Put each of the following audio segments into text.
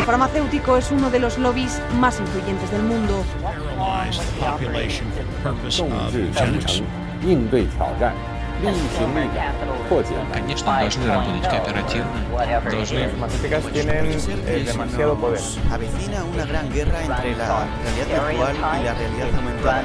El farmacéutico es uno de los lobbies más influyentes del mundo. 应对挑战，力行力改，破解难题。 Конечно, должны работать кооперативно, должны... Avecina una gran guerra entre la realidad virtual y la realidad aumentada.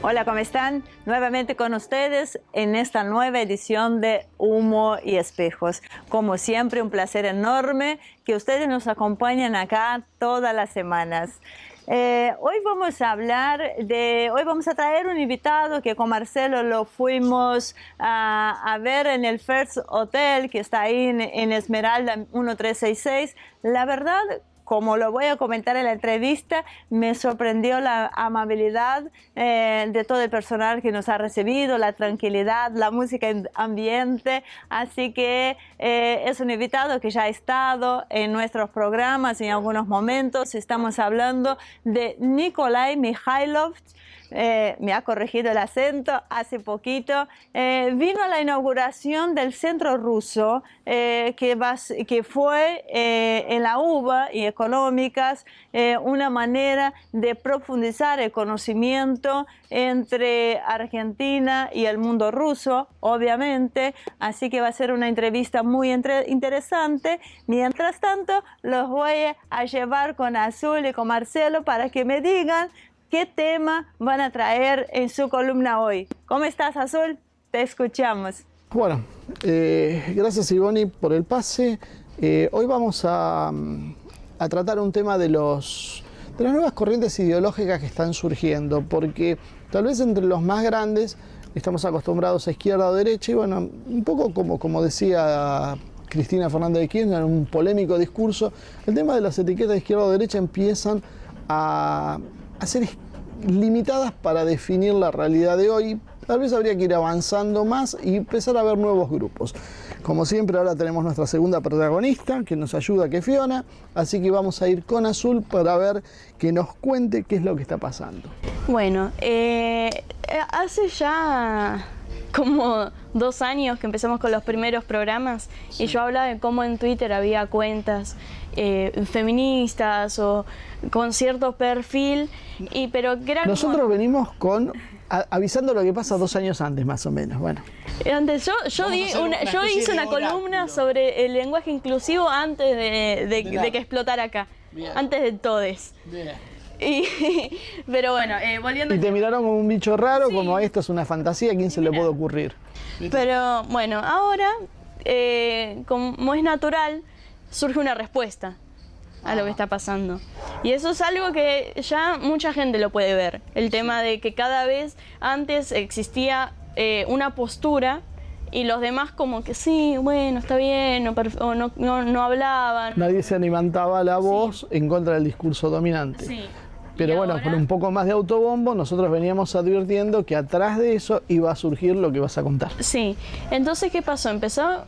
Hola, ¿cómo están? Nuevamente con ustedes en esta nueva edición de Humo y Espejos. Como siempre, un placer enorme que ustedes nos acompañen acá todas las semanas. Hoy vamos a traer un invitado que con Marcelo lo fuimos a ver en el First Hotel, que está ahí en Esmeralda 1366. La verdad, como lo voy a comentar en la entrevista, me sorprendió la amabilidad de todo el personal que nos ha recibido, la tranquilidad, la música ambiente. Así que es un invitado que ya ha estado en nuestros programas en algunos momentos. Estamos hablando de Nikolai Mikhailov. Me ha corregido el acento hace poquito. Vino a la inauguración del Centro Ruso que fue en la UBA y Económicas una manera de profundizar el conocimiento entre Argentina y el mundo ruso, obviamente. Así que va a ser una entrevista muy interesante. Mientras tanto, los voy a llevar con Azul y con Marcelo para que me digan ¿qué tema van a traer en su columna hoy? ¿Cómo estás, Azul? Te escuchamos. Bueno, gracias, Ivoni, por el pase. Hoy vamos a tratar un tema de las nuevas corrientes ideológicas que están surgiendo, porque tal vez entre los más grandes estamos acostumbrados a izquierda o derecha, y bueno, un poco como decía Cristina Fernández de Kirchner en un polémico discurso, el tema de las etiquetas de izquierda o derecha empiezan a ser limitadas para definir la realidad de hoy. Tal vez habría que ir avanzando más y empezar a ver nuevos grupos. Como siempre, ahora tenemos nuestra segunda protagonista que nos ayuda, que es Fiona, así que vamos a ir con Azul para ver que nos cuente qué es lo que está pasando. Bueno, hace ya como 2 años que empezamos con los primeros programas, sí. Y yo hablaba de cómo en Twitter había cuentas feministas o con cierto perfil, pero que era Nosotros venimos avisando lo que pasa 2 años antes, más o menos. Bueno. Antes yo hice una columna sobre el lenguaje inclusivo antes de que explotara acá. Bien. Antes de todes. Bien. Pero bueno, volviendo... Y te miraron como un bicho raro, sí. Como esto es una fantasía, ¿a quién se le puede ocurrir? Pero bueno, ahora, como es natural, surge una respuesta a lo que está pasando. Y eso es algo que ya mucha gente lo puede ver. El tema de que cada vez antes existía una postura y los demás como que sí, bueno, está bien, o no hablaban. Nadie se levantaba la voz, sí, en contra del discurso dominante. Sí. Pero bueno, con un poco más de autobombo, nosotros veníamos advirtiendo que atrás de eso iba a surgir lo que vas a contar. Sí, entonces ¿qué pasó? Empezó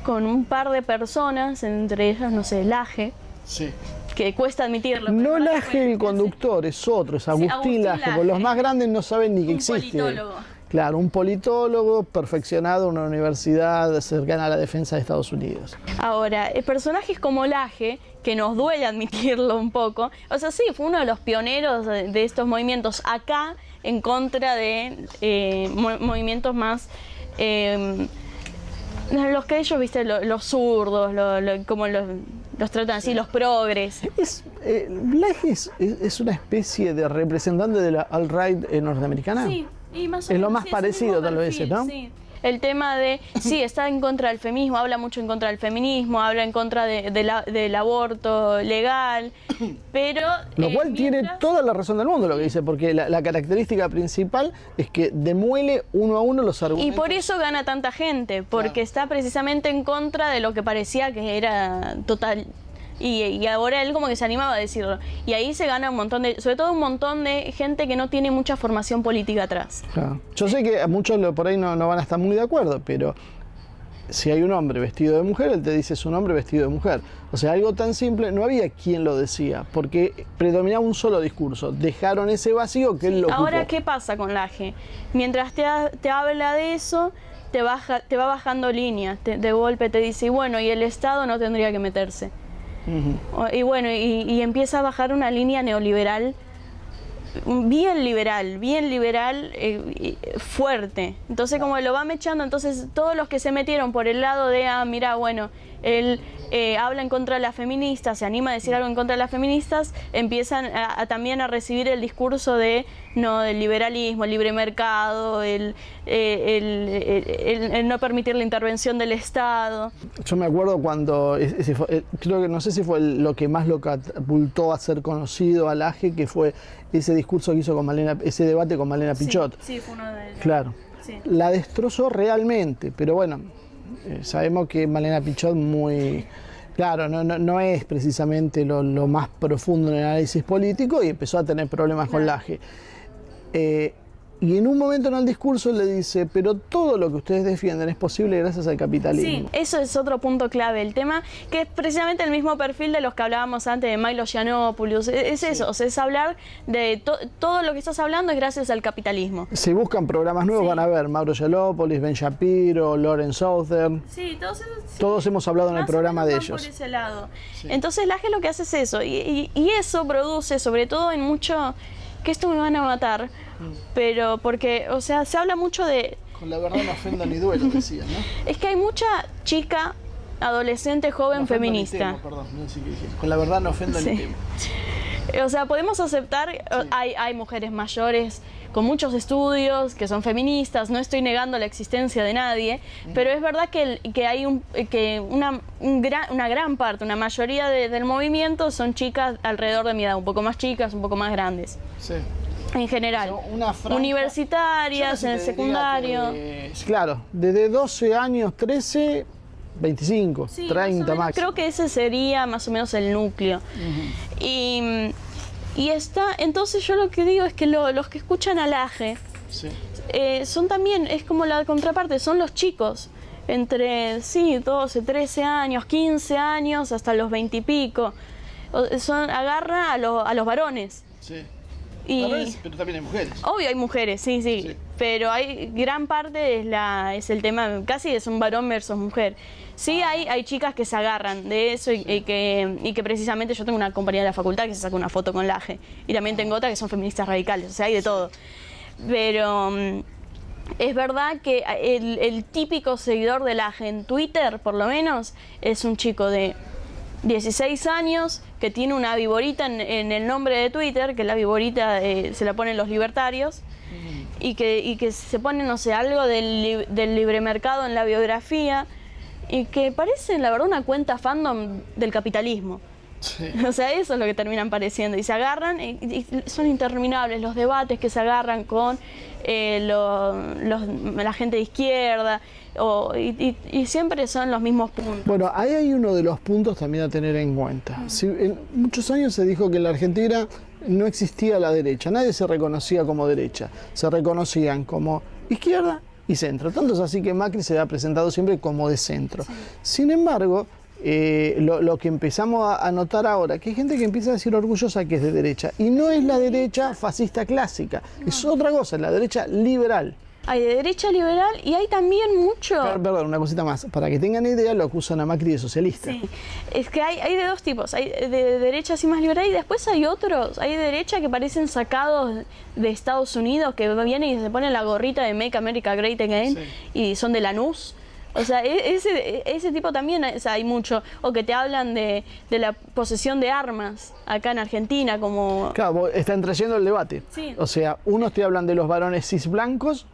con un par de personas, entre ellas, no sé, Laje, sí, que cuesta admitirlo. No Laje el conductor, es otro, es Agustín Laje, porque los más grandes no saben ni que existe. Un politólogo. Claro, un politólogo perfeccionado en una universidad cercana a la defensa de Estados Unidos. Ahora, personajes como Laje, que nos duele admitirlo un poco, o sea, sí, fue uno de los pioneros de estos movimientos acá, en contra de movimientos más... los que ellos, viste, los zurdos, como los tratan así, los progres. Laje es una especie de representante de la alt-right norteamericana. Sí, y más o menos. Es lo más parecido, tal vez, ¿no? Sí. El tema de, sí, está en contra del feminismo, habla mucho en contra del feminismo, habla en contra del aborto legal, pero... Lo cual tiene toda la razón del mundo lo que dice, porque la característica principal es que demuele uno a uno los argumentos. Y por eso gana tanta gente, porque claro, está precisamente en contra de lo que parecía que era Y ahora él como que se animaba a decirlo. Y ahí se gana un montón de, sobre todo un montón de gente que no tiene mucha formación política atrás. Claro. Yo sé que a muchos por ahí no van a estar muy de acuerdo, pero si hay un hombre vestido de mujer, él te dice es un hombre vestido de mujer. O sea, algo tan simple, no había quien lo decía, porque predominaba un solo discurso. Dejaron ese vacío que él lo ocupó. Ahora, ¿qué pasa con Laje? Mientras te habla de eso, te va bajando líneas, de golpe te dice, y bueno, y el Estado no tendría que meterse. Y bueno, y empieza a bajar una línea neoliberal, bien liberal, fuerte. Entonces, como lo va mechando, entonces todos los que se metieron por el lado de, mira, bueno, él habla en contra de las feministas, se anima a decir algo en contra de las feministas, empiezan también a recibir el discurso del liberalismo, el libre mercado, el no permitir la intervención del Estado. Yo me acuerdo cuando, creo que no sé si fue lo que más lo catapultó a ser conocido a Laje, que fue ese discurso que hizo con Malena, ese debate con Malena Pichot. Sí, fue uno de ellos. Claro. Sí. La destrozó realmente, pero bueno, sabemos que Malena Pichot claro, no es precisamente lo más profundo en el análisis político y empezó a tener problemas con Laje. Y en un momento en el discurso le dice, pero todo lo que ustedes defienden es posible gracias al capitalismo. Sí, eso es otro punto clave. El tema que es precisamente el mismo perfil de los que hablábamos antes de Milo Yiannopoulos. Es eso, o sea, es hablar de todo lo que estás hablando es gracias al capitalismo. Si buscan programas nuevos van a ver Mauro Yiannopoulos, Ben Shapiro, Lawrence Southern. Sí, todos hemos hablado en el programa de ellos. Por ese lado. Sí. Entonces Laje lo que hace es eso. Y eso produce, sobre todo en mucho, que esto me van a matar, pero porque, o sea, se habla mucho de... Con la verdad no ofenda ni duelo, decían, ¿no? Es que hay mucha chica, adolescente, joven, no feminista. Temo, perdón, no sé qué dije. Con la verdad no ofenda ni temo. O sea, podemos aceptar, hay mujeres mayores con muchos estudios que son feministas, no estoy negando la existencia de nadie, pero es verdad que hay una gran parte, una mayoría del movimiento son chicas alrededor de mi edad, un poco más chicas, un poco más grandes. Sí. En general, una franja, universitarias, en el secundario. Claro, desde 12 años, 13, 25, sí, 30 máximo. Creo que ese sería más o menos el núcleo. Y entonces yo lo que digo es que los que escuchan a Laje son también, es como la contraparte, son los chicos, entre 12, 13 años, 15 años, hasta los 20 y pico. Agarra a los varones. Sí. Varones, pero también hay mujeres. Obvio hay mujeres, sí. Pero hay gran parte es el tema, casi es un varón versus mujer. Sí, hay chicas que se agarran de eso y que precisamente yo tengo una compañera de la facultad que se saca una foto con Laje. Y también tengo otra que son feministas radicales, o sea, hay de todo. Pero es verdad que el típico seguidor de Laje en Twitter, por lo menos, es un chico de 16 años que tiene una viborita en el nombre de Twitter, que la viborita se la ponen los libertarios, y que se pone, no sé, algo del libre mercado en la biografía, y que parece, la verdad, una cuenta fandom del capitalismo. Sí. O sea, eso es lo que terminan pareciendo. Y se agarran, y son interminables los debates que se agarran con la gente de izquierda, y siempre son los mismos puntos. Bueno, ahí hay uno de los puntos también a tener en cuenta. En muchos años se dijo que en la Argentina no existía la derecha, nadie se reconocía como derecha, se reconocían como izquierda y centro. Tanto es así que Macri se ha presentado siempre como de centro. Sí. Sin embargo, lo que empezamos a notar ahora, que hay gente que empieza a decir orgullosa que es de derecha, y no es la derecha fascista clásica, es otra cosa, es la derecha liberal. Hay de derecha liberal y hay también mucho... Perdón, una cosita más. Para que tengan idea, lo acusan a Macri de socialista. Sí, es que hay de dos tipos. Hay de derecha así más liberal y después hay otros. Hay de derecha que parecen sacados de Estados Unidos, que vienen y se ponen la gorrita de Make America Great Again y son de Lanús. O sea, ese tipo también hay mucho. O que te hablan de la posesión de armas acá en Argentina como... Claro, están trayendo el debate. Sí. O sea, unos te hablan de los varones cis blancos,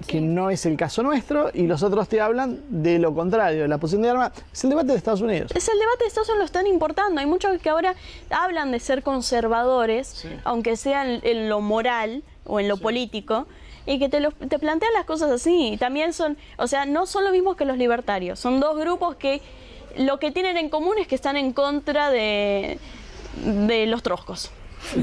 que no es el caso nuestro, y los otros te hablan de lo contrario, de la posición de armas. Es el debate de Estados Unidos. Es el debate de Estados Unidos, lo están importando. Hay muchos que ahora hablan de ser conservadores, aunque sea en lo moral o en lo político, y que te plantean las cosas así. Y también son, o sea, no son los mismos que los libertarios. Son dos grupos que lo que tienen en común es que están en contra de los troscos.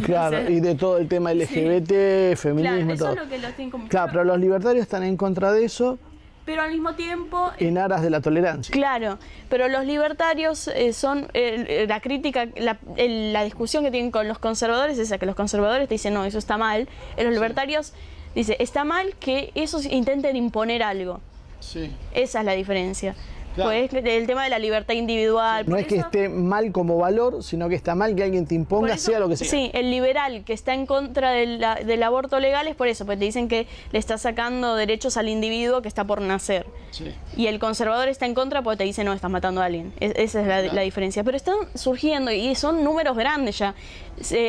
Claro, O sea, y de todo el tema LGBT, feminismo, claro, eso todo. es lo que los tienen en común. Claro, pero los libertarios están en contra de eso Pero al mismo tiempo... en aras de la tolerancia. Claro, pero los libertarios son la crítica, la discusión que tienen con los conservadores es esa, que los conservadores te dicen, no, eso está mal. Los libertarios dicen, está mal que esos intenten imponer algo. Sí. Esa es la diferencia. Claro. Pues el tema de la libertad individual. No por es que eso- esté mal como valor, sino que está mal que alguien te por imponga, eso- sea lo que sea. Sí, el liberal que está en contra del aborto legal es por eso, porque te dicen que le está sacando derechos al individuo que está por nacer. Sí. Y el conservador está en contra porque te dice, no, estás matando a alguien. Esa es la diferencia. Pero están surgiendo y son números grandes ya.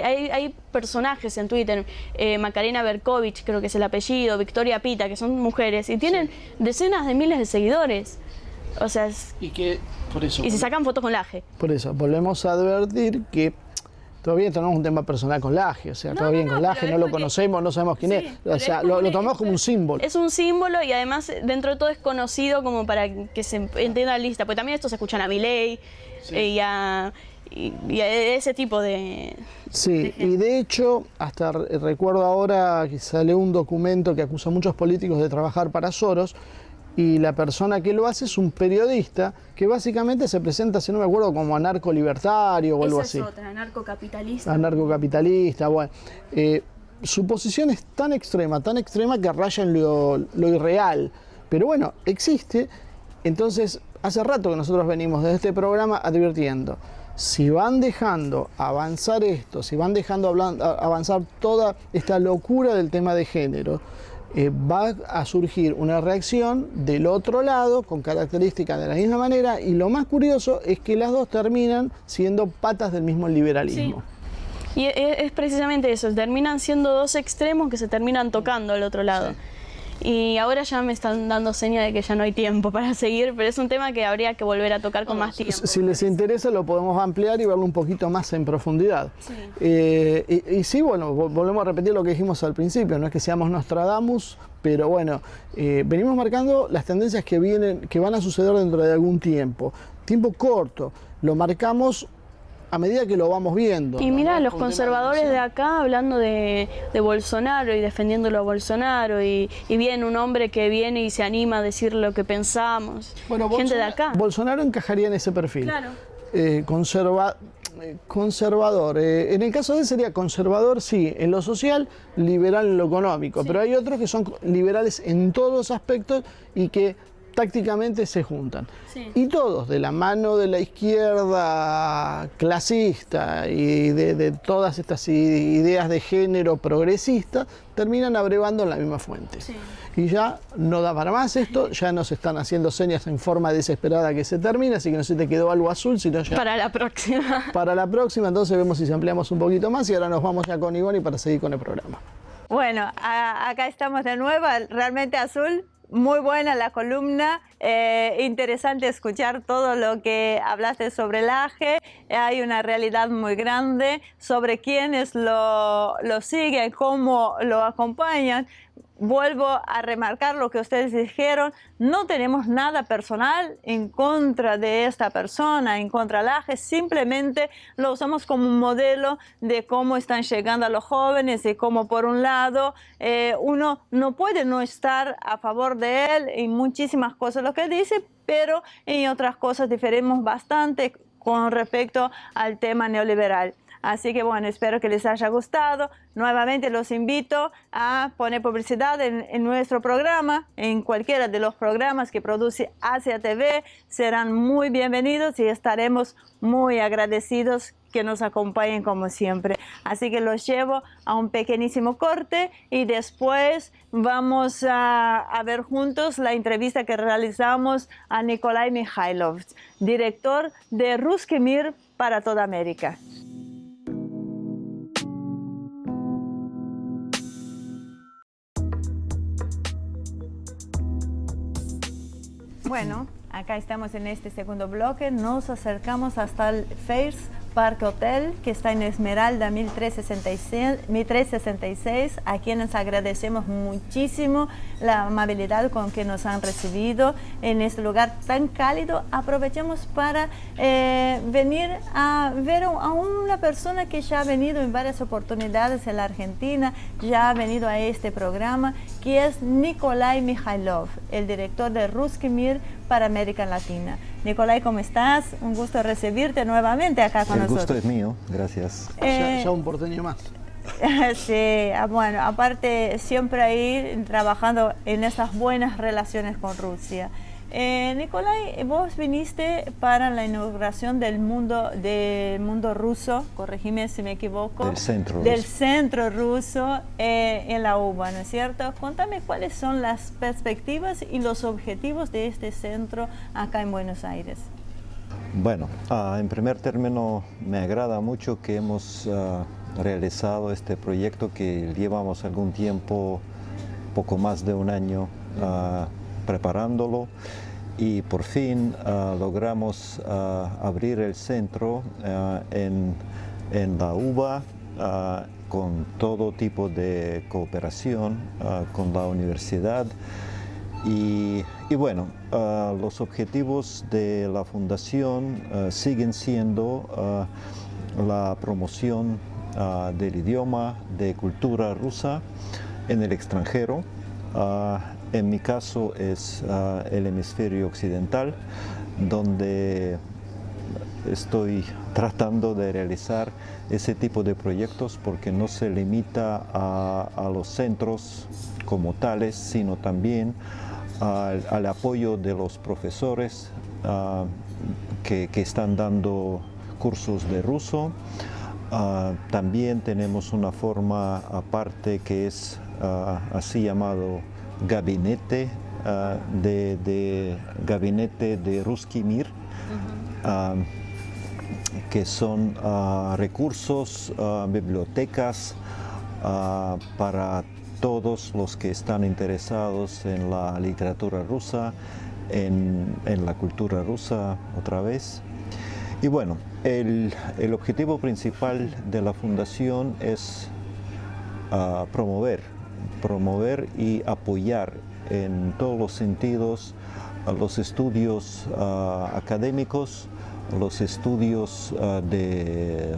Hay personajes en Twitter, Macarena Berkovich, creo que es el apellido, Victoria Pita, que son mujeres y tienen decenas de miles de seguidores. O sea, Y que, por eso. y se sacan fotos con laje. Por eso, volvemos a advertir que todavía tenemos un tema personal con Laje, o sea, No, todavía no, con no, Laje, pero no es lo porque- conocemos, no sabemos quién Sí, es, pero o sea, es como lo un- tomamos como un símbolo. Es un símbolo y además dentro de todo es conocido como para que se entienda la lista, porque también estos escuchan a Milei y a ese tipo de... Sí, y de hecho, hasta recuerdo ahora que salió un documento que acusa a muchos políticos de trabajar para Soros, y la persona que lo hace es un periodista que básicamente se presenta, si no me acuerdo, como anarco-libertario o algo así. otra, anarcocapitalista. Anarcocapitalista, bueno. Su posición es tan extrema que raya en lo irreal. Pero bueno, existe. Entonces, hace rato que nosotros venimos desde este programa advirtiendo. Si van dejando avanzar esto, si van dejando avanzar toda esta locura del tema de género, va a surgir una reacción del otro lado con características de la misma manera, y lo más curioso es que las dos terminan siendo patas del mismo liberalismo. Sí. Y es precisamente eso, terminan siendo dos extremos que se terminan tocando al otro lado. Sí. Y ahora ya me están dando señas de que ya no hay tiempo para seguir, pero es un tema que habría que volver a tocar con más tiempo. Si les interesa lo podemos ampliar y verlo un poquito más en profundidad. Sí. Y sí, bueno, volvemos a repetir lo que dijimos al principio, no es que seamos Nostradamus, pero bueno, venimos marcando las tendencias que van a suceder dentro de algún tiempo corto, lo marcamos a medida que lo vamos viendo. Y ¿no? mira, No es los un tema conservadores de decisión. acá hablando de Bolsonaro y defendiéndolo a Bolsonaro y viene un hombre que viene y se anima a decir lo que pensamos. Bueno, Gente de acá. Bolsonaro encajaría en ese perfil. Claro. Conservador. En el caso de él sería conservador, sí, en lo social, liberal en lo económico, pero hay otros que son liberales en todos los aspectos y que tácticamente se juntan. Sí. Y todos, de la mano de la izquierda clasista y de todas estas ideas de género progresista, terminan abrevando en la misma fuente. Sí. Y ya no da para más esto, ya nos están haciendo señas en forma desesperada que se termina, así que no se te quedó algo azul, sino ya Para la próxima. para la próxima. Entonces vemos si ampliamos un poquito más y ahora nos vamos ya con Ivonne para seguir con el programa. Bueno, acá estamos de nuevo, realmente Azul. Muy buena la columna, interesante escuchar todo lo que hablaste sobre el AGE. Hay una realidad muy grande sobre quiénes lo siguen, cómo lo acompañan. Vuelvo a remarcar lo que ustedes dijeron, no tenemos nada personal en contra de esta persona, en contra del AGE, simplemente lo usamos como un modelo de cómo están llegando a los jóvenes y cómo por un lado uno no puede no estar a favor de él en muchísimas cosas lo que dice, pero en otras cosas diferimos bastante con respecto al tema neoliberal. Así que bueno, espero que les haya gustado. Nuevamente los invito a poner publicidad en nuestro programa, en cualquiera de los programas que produce Asia TV. Serán muy bienvenidos y estaremos muy agradecidos que nos acompañen como siempre. Así que los llevo a un pequeñísimo corte y después vamos a ver juntos la entrevista que realizamos a Nikolai Mikhailov, director de Ruski Mir para toda América. Bueno, acá estamos en este segundo bloque, nos acercamos hasta el FAIRS Parque Hotel, que está en Esmeralda 1366, a quienes agradecemos muchísimo la amabilidad con que nos han recibido en este lugar tan cálido. Aprovechamos para venir a ver a una persona que ya ha venido en varias oportunidades en la Argentina, ya ha venido a este programa, que es Nikolai Mikhailov, el director de Ruski Mir para América Latina. Nikolai, ¿cómo estás? Un gusto recibirte nuevamente acá con nosotros. El gusto es mío, gracias. Ya un porteño más. Sí, bueno, aparte siempre ahí trabajando en estas buenas relaciones con Rusia. Nikolai, vos viniste para la inauguración del mundo ruso, corregime si me equivoco, del centro ruso en la UBA, ¿no es cierto? Cuéntame cuáles son las perspectivas y los objetivos de este centro acá en Buenos Aires. Bueno, en primer término me agrada mucho que hemos realizado este proyecto que llevamos algún tiempo, poco más de un año, preparándolo, y por fin logramos abrir el centro en la UBA con todo tipo de cooperación con la universidad. Y bueno, los objetivos de la fundación siguen siendo la promoción del idioma, de cultura rusa en el extranjero. En mi caso es el hemisferio occidental, donde estoy tratando de realizar ese tipo de proyectos porque no se limita a los centros como tales, sino también al apoyo de los profesores que están dando cursos de ruso. También tenemos una forma aparte que es así llamado gabinete gabinete de Ruski Mir, que son recursos, bibliotecas para todos los que están interesados en la literatura rusa, en la cultura rusa otra vez. Y bueno, el objetivo principal de la fundación es promover y apoyar en todos los sentidos los estudios académicos, los estudios de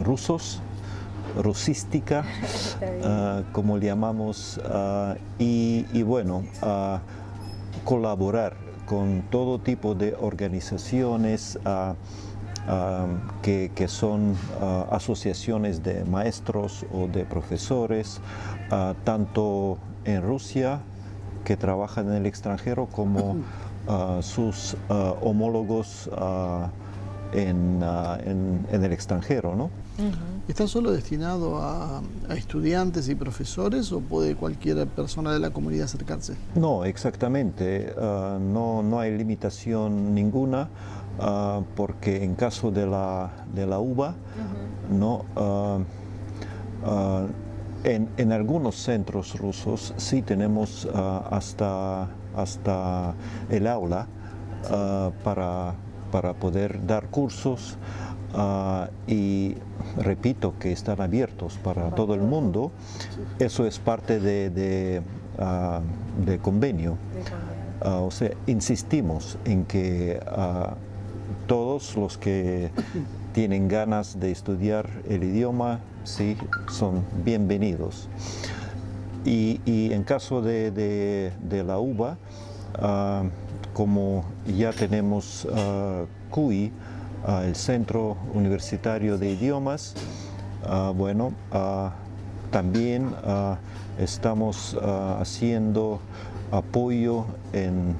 rusística, como le llamamos, y bueno, colaborar con todo tipo de organizaciones que son asociaciones de maestros o de profesores, tanto en Rusia, que trabajan en el extranjero, como sus homólogos en el extranjero, ¿no? ¿Está solo destinado a estudiantes y profesores o puede cualquier persona de la comunidad acercarse? No, exactamente. No hay limitación ninguna, porque en caso de la UBA, no, en algunos centros rusos sí tenemos hasta el aula para poder dar cursos, y repito que están abiertos para todo el mundo. Eso es parte de convenio. O sea, insistimos en que todos los que tienen ganas de estudiar el idioma, sí, son bienvenidos. Y en caso de la UBA, como ya tenemos CUI, el Centro Universitario de Idiomas, bueno, también estamos haciendo apoyo en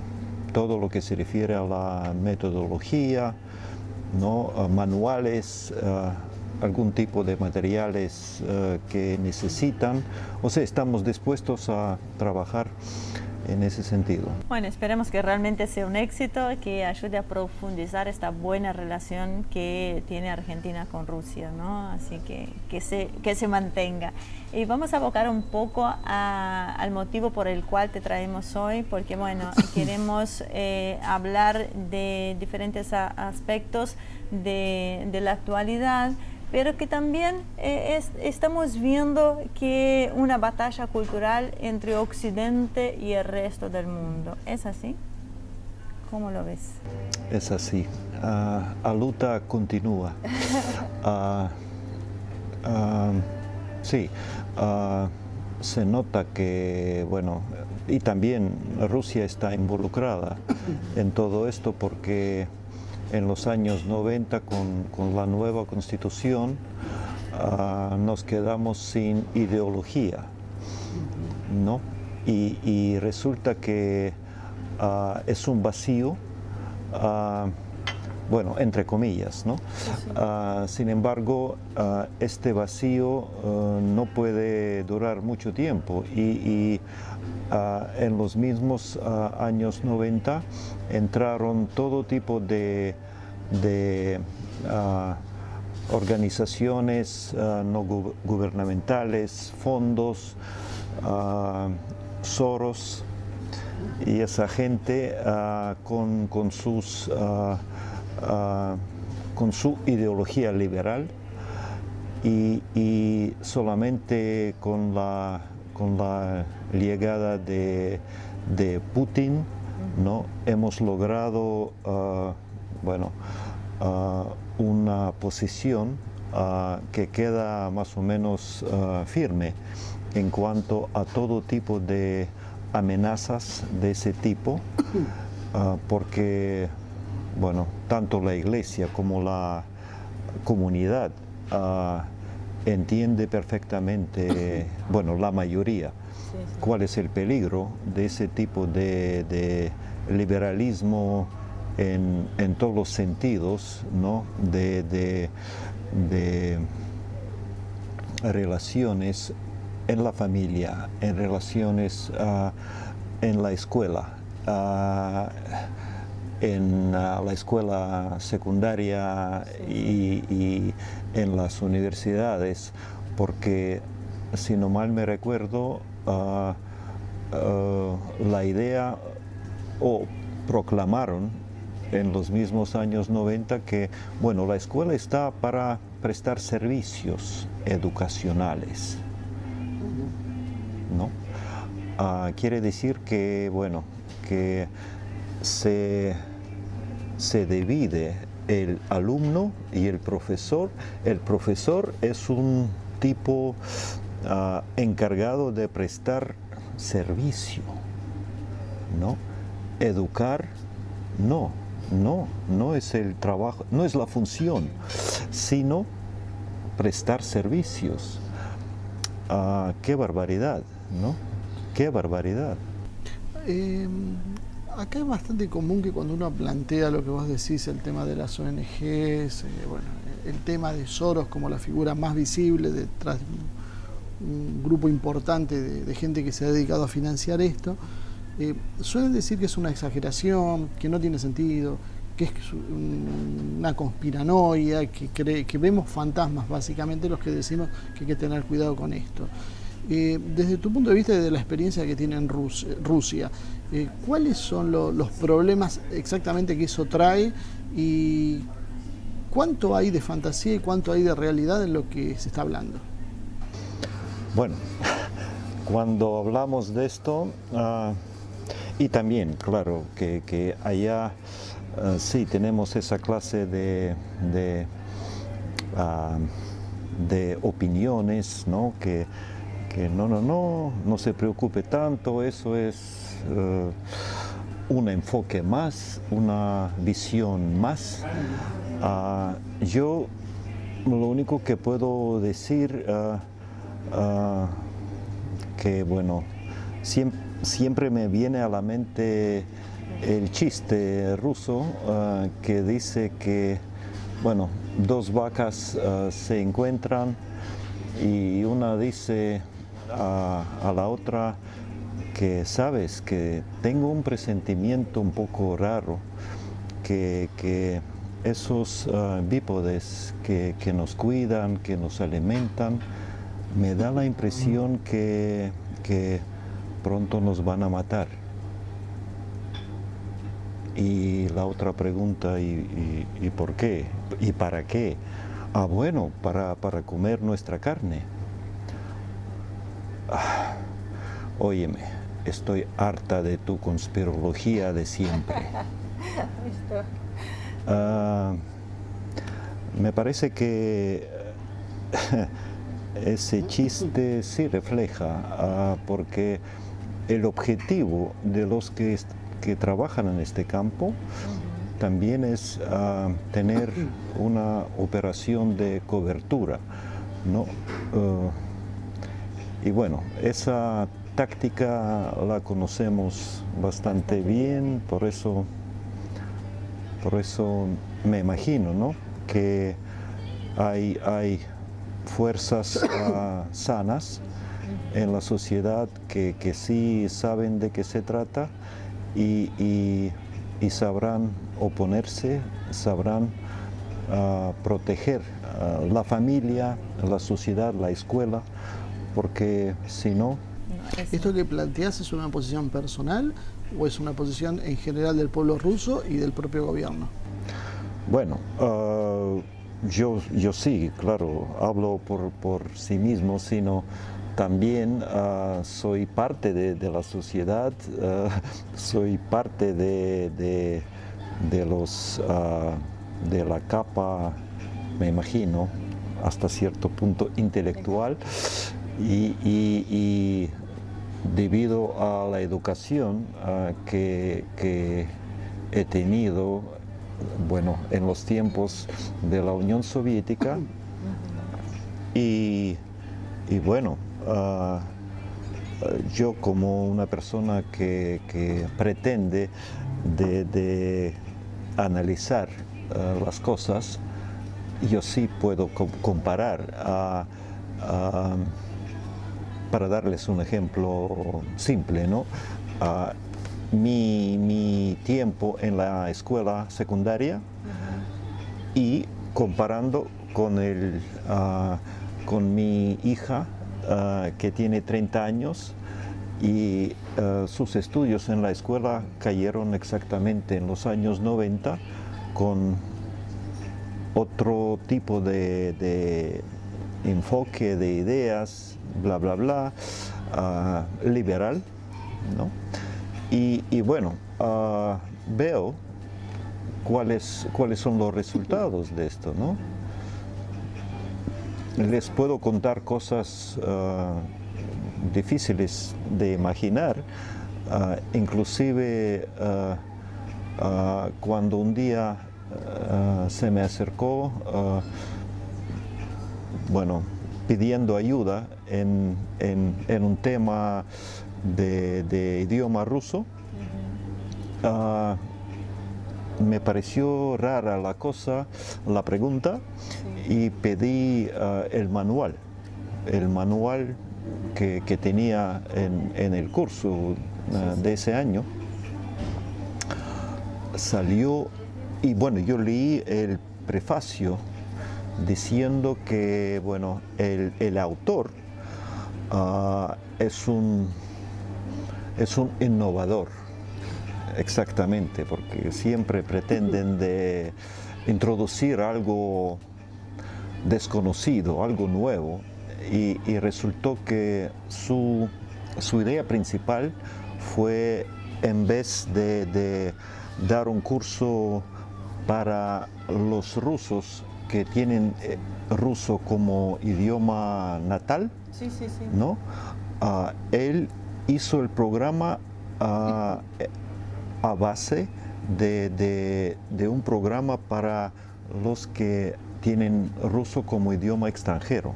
todo lo que se refiere a la metodología, ¿no? Manuales, algún tipo de materiales que necesitan. O sea, estamos dispuestos a trabajar en ese sentido. Bueno, esperemos que realmente sea un éxito, que ayude a profundizar esta buena relación que tiene Argentina con Rusia, ¿no? Así que se mantenga. Y vamos a abocar un poco al motivo por el cual te traemos hoy, porque bueno, queremos hablar de diferentes aspectos de la actualidad, pero que también estamos viendo que una batalla cultural entre Occidente y el resto del mundo. ¿Es así? ¿Cómo lo ves? Es así. La lucha continúa. Sí, se nota que, bueno, y también Rusia está involucrada en todo esto porque en los años 90 con la nueva constitución nos quedamos sin ideología, ¿no? Y resulta que es un vacío, bueno, entre comillas, ¿no? Sin embargo, este vacío no puede durar mucho tiempo y en los mismos años 90 entraron todo tipo de organizaciones no gubernamentales, fondos, Soros, y esa gente con su ideología liberal y solamente con la llegada de Putin, ¿no? Hemos logrado una posición que queda más o menos firme en cuanto a todo tipo de amenazas de ese tipo, porque bueno, tanto la Iglesia como la comunidad entiende perfectamente, bueno, la mayoría, cuál es el peligro de ese tipo de liberalismo en todos los sentidos, ¿no? de relaciones en la familia, en relaciones en la escuela, en la escuela secundaria y en las universidades, porque si no mal me recuerdo, la idea o proclamaron en los mismos años 90 que, bueno, la escuela está para prestar servicios educacionales, ¿no? Quiere decir que, bueno, que se divide el alumno y el profesor. El profesor es un tipo encargado de prestar servicio, ¿no? Educar, no es el trabajo, no es la función, sino prestar servicios. ¡Qué barbaridad!, ¿no? ¡Qué barbaridad! Acá es bastante común que cuando uno plantea lo que vos decís, el tema de las ONGs, bueno, el tema de Soros como la figura más visible detrás de un grupo importante de gente que se ha dedicado a financiar esto, suelen decir que es una exageración, que no tiene sentido, que es una conspiranoia, que vemos fantasmas, básicamente los que decimos que hay que tener cuidado con esto. Desde tu punto de vista y de la experiencia que tiene en Rusia, ¿cuáles son los problemas exactamente que eso trae y cuánto hay de fantasía y cuánto hay de realidad en lo que se está hablando? Bueno, cuando hablamos de esto, y también, claro, que allá sí tenemos esa clase de opiniones, ¿no? Que no se preocupe tanto, eso es un enfoque más, una visión más. Yo lo único que puedo decir que, bueno, siempre me viene a la mente el chiste ruso que dice que, bueno, dos vacas se encuentran y una dice a la otra que, sabes, que tengo un presentimiento un poco raro, que esos bípodes que nos cuidan, que nos alimentan, me da la impresión que pronto nos van a matar. Y la otra pregunta, ¿y por qué? ¿Y para qué? Bueno, para comer nuestra carne. Óyeme, estoy harta de tu conspirología de siempre. Me parece que ese chiste sí refleja, porque el objetivo de los que trabajan en este campo también es tener una operación de cobertura, ¿no? Y bueno, esa táctica la conocemos bastante bien, por eso me imagino, ¿no?, que hay fuerzas sanas en la sociedad que sí saben de qué se trata y sabrán oponerse, sabrán proteger la familia, la sociedad, la escuela, porque si no... ¿Esto que planteas es una posición personal o es una posición en general del pueblo ruso y del propio gobierno? Bueno, yo sí, claro, hablo por sí mismo, sino también soy parte de la sociedad, soy parte de la capa, me imagino, hasta cierto punto intelectual, y debido a la educación que he tenido, bueno, en los tiempos de la Unión Soviética, y bueno, yo como una persona que pretende de analizar las cosas, yo sí puedo comparar. Para darles un ejemplo simple, ¿no? Mi tiempo en la escuela secundaria y comparando con mi hija que tiene 30 años y sus estudios en la escuela cayeron exactamente en los años 90 con otro tipo de enfoque de ideas, bla, bla, bla, liberal, ¿no? Y bueno, veo cuáles son los resultados de esto, ¿no? Les puedo contar cosas difíciles de imaginar, inclusive cuando un día se me acercó, bueno, pidiendo ayuda en un tema de idioma ruso, me pareció rara la pregunta, y pedí el manual que tenía en el curso de ese año. Salió, y bueno, yo leí el prefacio diciendo que, bueno, el autor es un innovador, exactamente, porque siempre pretenden de introducir algo desconocido, algo nuevo, y resultó que su idea principal fue, en vez de dar un curso para los rusos que tienen ruso como idioma natal, ¿no? Él hizo el programa a base de un programa para los que tienen ruso como idioma extranjero.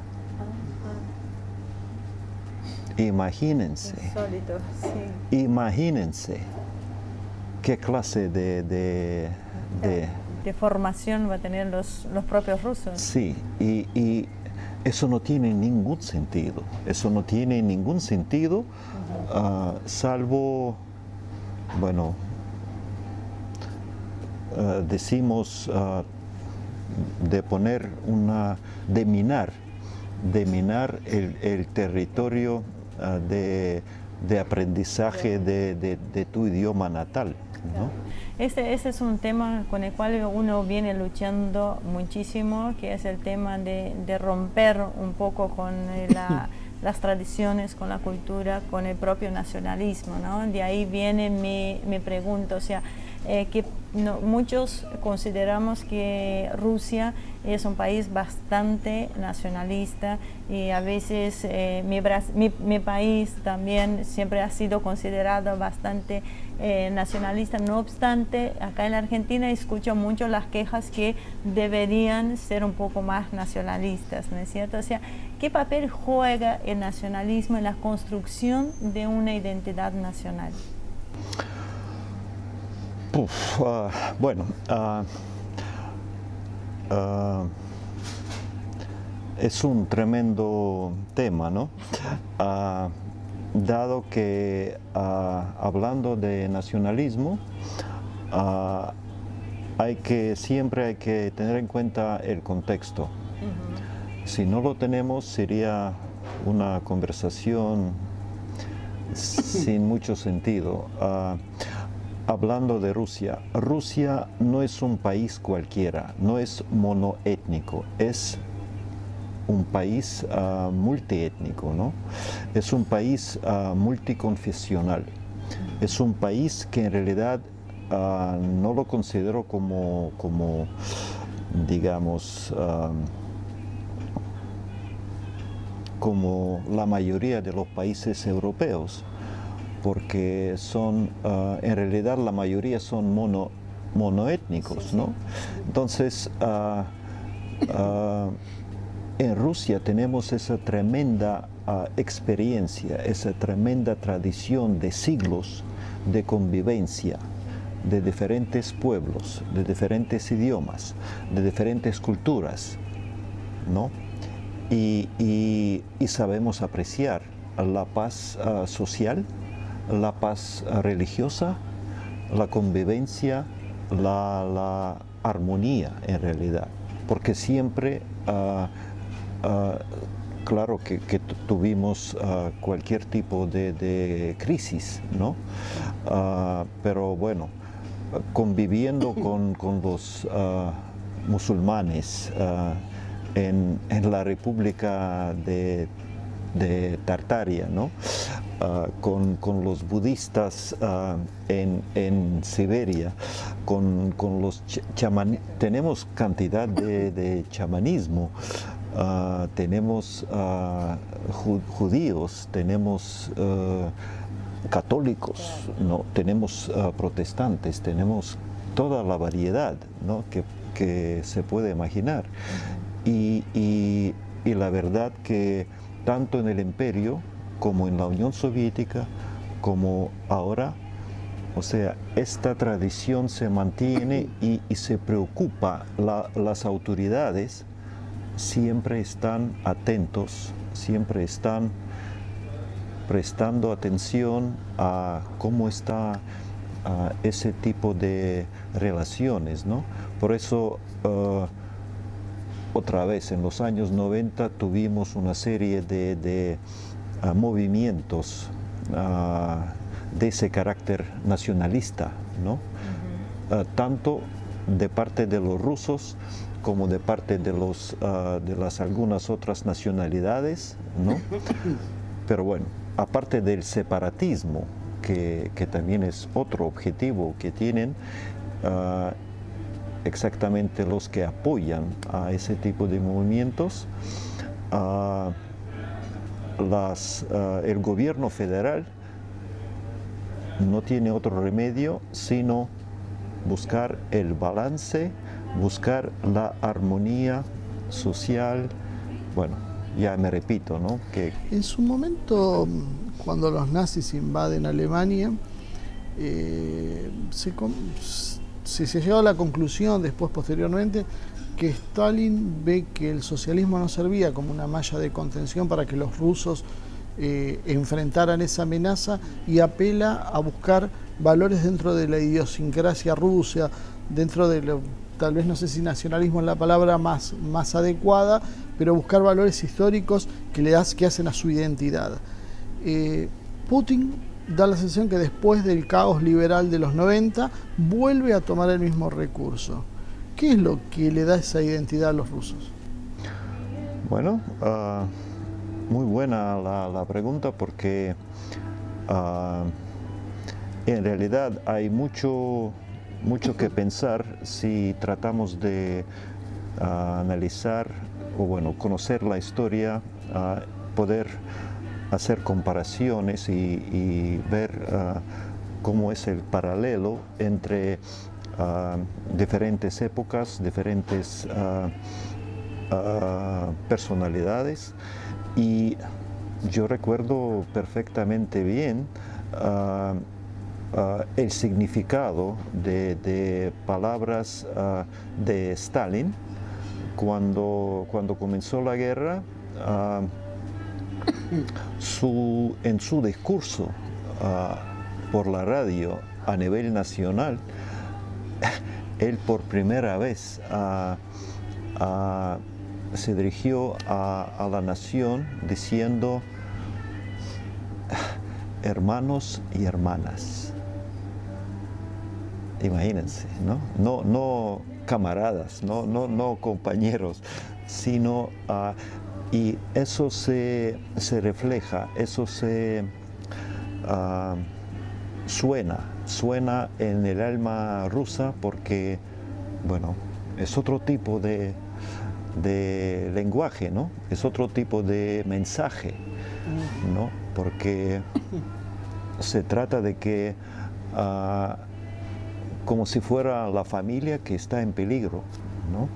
Imagínense, imagínense qué clase de formación va a tener los propios rusos. Sí, y eso no tiene ningún sentido. Eso no tiene ningún sentido, salvo, bueno, decimos de minar el territorio de aprendizaje de tu idioma natal, ¿no? Ese es un tema con el cual uno viene luchando muchísimo, que es el tema de romper un poco con las tradiciones, con la cultura, con el propio nacionalismo, ¿no? De ahí viene mi pregunta, o sea, que muchos consideramos que Rusia es un país bastante nacionalista y a veces mi país también siempre ha sido considerado bastante nacionalista. No obstante, acá en la Argentina escucho mucho las quejas que deberían ser un poco más nacionalistas, ¿no es cierto? O sea, ¿qué papel juega el nacionalismo en la construcción de una identidad nacional? Bueno, es un tremendo tema, ¿no? Dado que hablando de nacionalismo, siempre hay que tener en cuenta el contexto. Si no lo tenemos, sería una conversación sin mucho sentido. Hablando de Rusia, Rusia no es un país cualquiera, no es monoétnico, es un país multiétnico, ¿no? Es un país multiconfesional, es un país que en realidad no lo considero como digamos, como la mayoría de los países europeos, porque en realidad la mayoría son monoétnicos, ¿no? Entonces, en Rusia tenemos esa tremenda experiencia, esa tremenda tradición de siglos de convivencia de diferentes pueblos, de diferentes idiomas, de diferentes culturas, ¿no? Y sabemos apreciar la paz social, la paz religiosa, la convivencia, la armonía en realidad, porque siempre, claro que tuvimos cualquier tipo de crisis, ¿no? Pero bueno, conviviendo con los musulmanes en la República de Tartaria, ¿no? Con los budistas en Siberia, con los chamanes. Tenemos cantidad de chamanismo, tenemos judíos, tenemos católicos, ¿no? Tenemos protestantes, tenemos toda la variedad, ¿no? que se puede imaginar. Y la verdad que tanto en el imperio como en la Unión Soviética, como ahora, o sea, esta tradición se mantiene y se preocupa. Las autoridades siempre están atentos, siempre están prestando atención a cómo está ese tipo de relaciones, ¿no? Por eso, otra vez, en los años 90 tuvimos una serie de movimientos de ese carácter nacionalista, ¿no? Tanto de parte de los rusos como de parte de las algunas otras nacionalidades, ¿no? Pero bueno, aparte del separatismo, que también es otro objetivo que tienen exactamente los que apoyan a ese tipo de movimientos, el gobierno federal no tiene otro remedio sino buscar el balance, buscar la armonía social. Bueno, ya me repito, ¿no? Que en su momento, cuando los nazis invaden Alemania, se llegó a la conclusión después, posteriormente, que Stalin ve que el socialismo no servía como una malla de contención para que los rusos enfrentaran esa amenaza, y apela a buscar valores dentro de la idiosincrasia rusa, dentro de tal vez, no sé si nacionalismo es la palabra más adecuada, pero buscar valores históricos que hacen a su identidad. Putin da la sensación que después del caos liberal de los 90 vuelve a tomar el mismo recurso. ¿Qué es lo que le da esa identidad a los rusos? Bueno, muy buena la pregunta porque en realidad hay mucho que pensar si tratamos de analizar o bueno, conocer la historia, poder hacer comparaciones y ver cómo es el paralelo entre diferentes épocas, diferentes personalidades. Y yo recuerdo perfectamente bien el significado de palabras de Stalin cuando comenzó la guerra. En su discurso por la radio a nivel nacional, él por primera vez se dirigió a la nación diciendo hermanos y hermanas. Imagínense, ¿no? No camaradas, no compañeros, sino y eso se refleja, eso suena en el alma rusa porque, bueno, es otro tipo de lenguaje, ¿no? Es otro tipo de mensaje, ¿no? Porque se trata de que como si fuera la familia que está en peligro, ¿no?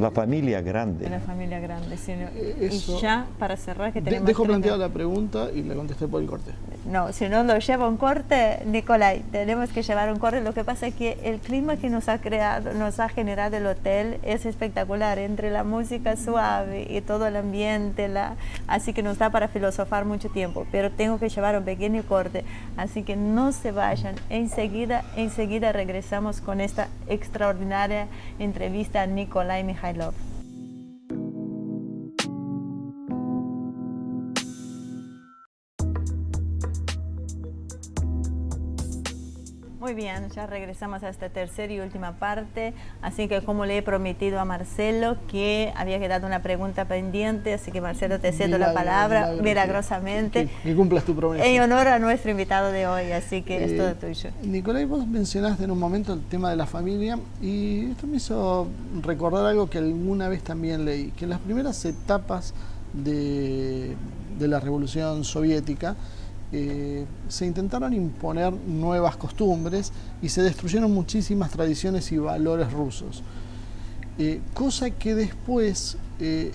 La familia grande. La familia grande, sí. Eso, y ya, para cerrar, que tenemos... Dejo planteada la pregunta y la contesté por el corte. No, si no lo lleva un corte, Nicolai, tenemos que llevar un corte. Lo que pasa es que el clima que nos ha generado el hotel es espectacular, entre la música suave y todo el ambiente, así que nos da para filosofar mucho tiempo, pero tengo que llevar un pequeño corte, así que no se vayan. Enseguida regresamos con esta extraordinaria entrevista a Nikolai Mikhailov. Muy bien, ya regresamos a esta tercera y última parte, así que como le he prometido a Marcelo que había quedado una pregunta pendiente, así que Marcelo te cedo la palabra milagrosamente. Que cumplas tu promesa. En honor a nuestro invitado de hoy, así que es todo tuyo. Nicolai, vos mencionaste en un momento el tema de la familia y esto me hizo recordar algo que alguna vez también leí, que en las primeras etapas de la Revolución Soviética se intentaron imponer nuevas costumbres y se destruyeron muchísimas tradiciones y valores rusos. Cosa que después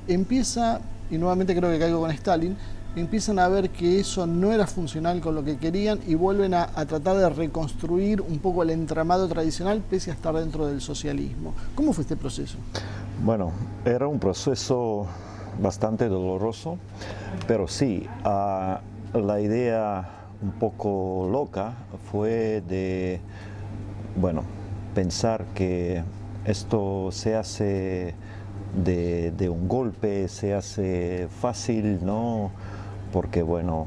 empieza, y nuevamente creo que caigo con Stalin, empiezan a ver que eso no era funcional con lo que querían y vuelven a tratar de reconstruir un poco el entramado tradicional pese a estar dentro del socialismo. ¿Cómo fue este proceso? Bueno, era un proceso bastante doloroso, pero sí, la idea un poco loca fue de, bueno, pensar que esto se hace de un golpe, se hace fácil, ¿no? Porque, bueno,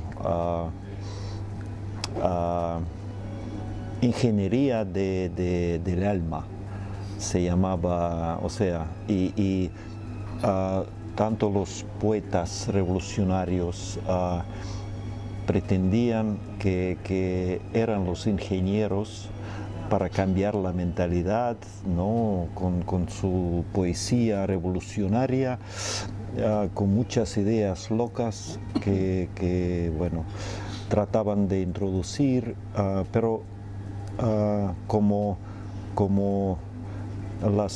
ingeniería del alma se llamaba, o sea, y tanto los poetas revolucionarios pretendían que eran los ingenieros para cambiar la mentalidad, ¿no? Con su poesía revolucionaria, con muchas ideas locas que bueno, trataban de introducir, pero como la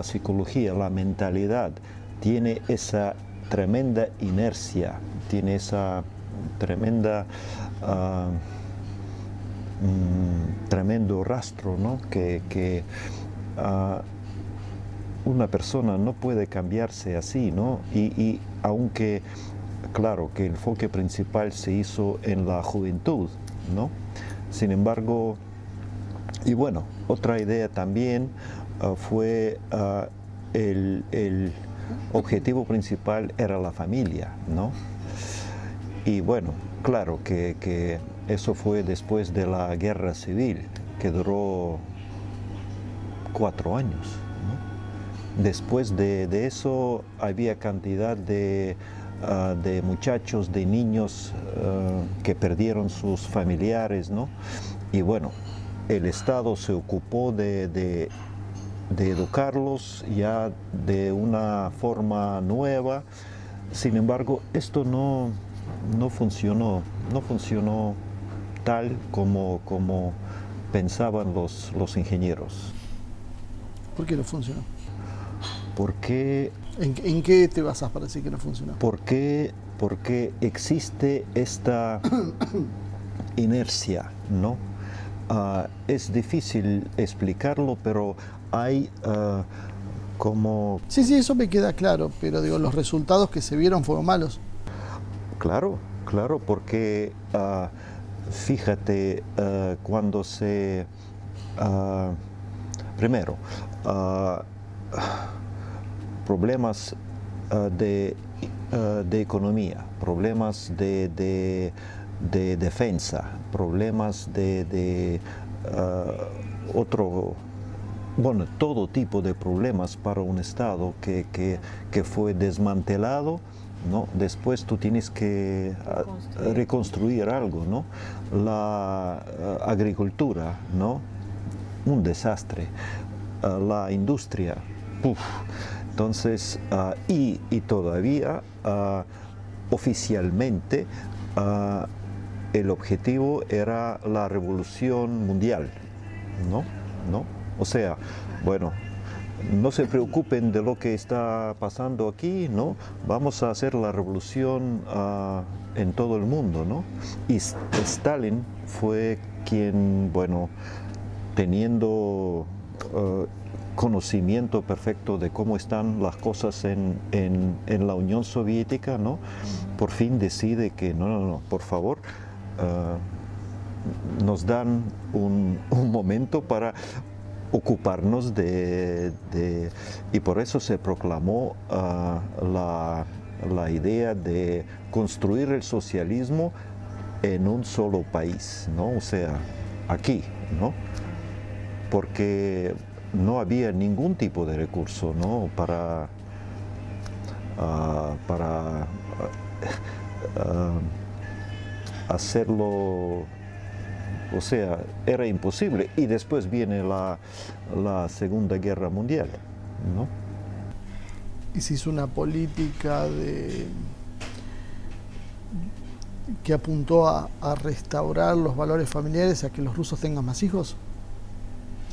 psicología, la mentalidad, tiene esa tremenda inercia, tiene esa tremendo rastro, ¿no? que una persona no puede cambiarse así, ¿no? Y aunque, claro, que el enfoque principal se hizo en la juventud, ¿no? Sin embargo, y bueno, otra idea también fue el objetivo principal era la familia, ¿no? Y bueno, claro que eso fue después de la guerra civil, que duró 4 años, ¿no? Después de eso había cantidad de muchachos, de niños que perdieron sus familiares, ¿no? Y bueno, el Estado se ocupó de educarlos ya de una forma nueva. Sin embargo, esto no funcionó tal como pensaban los ingenieros. ¿Por qué no funcionó? Porque ¿En qué te basas para decir que no funcionó? Porque existe esta inercia, ¿no? Es difícil explicarlo, pero hay como... Sí, eso me queda claro, pero digo, los resultados que se vieron fueron malos. Claro, porque fíjate, cuando se... primero, problemas de economía, problemas de defensa, problemas de todo tipo de problemas para un Estado que fue desmantelado, ¿no? Después tú tienes que reconstruir algo, ¿no? La agricultura, ¿no? Un desastre. La industria, ¡puf! Entonces, y todavía oficialmente el objetivo era la revolución mundial, ¿no? O sea, bueno, no se preocupen de lo que está pasando aquí, ¿no? Vamos a hacer la revolución en todo el mundo, ¿no? Y Stalin fue quien, bueno, teniendo conocimiento perfecto de cómo están las cosas en la Unión Soviética, ¿no? Por fin decide que no, por favor, nos dan un momento para ocuparnos y por eso se proclamó la idea de construir el socialismo en un solo país, ¿no? O sea, aquí, ¿no? Porque no había ningún tipo de recurso, ¿no? para hacerlo. O sea, era imposible. Y después viene la Segunda Guerra Mundial, ¿no? Y se hizo una política que apuntó a restaurar los valores familiares, a que los rusos tengan más hijos.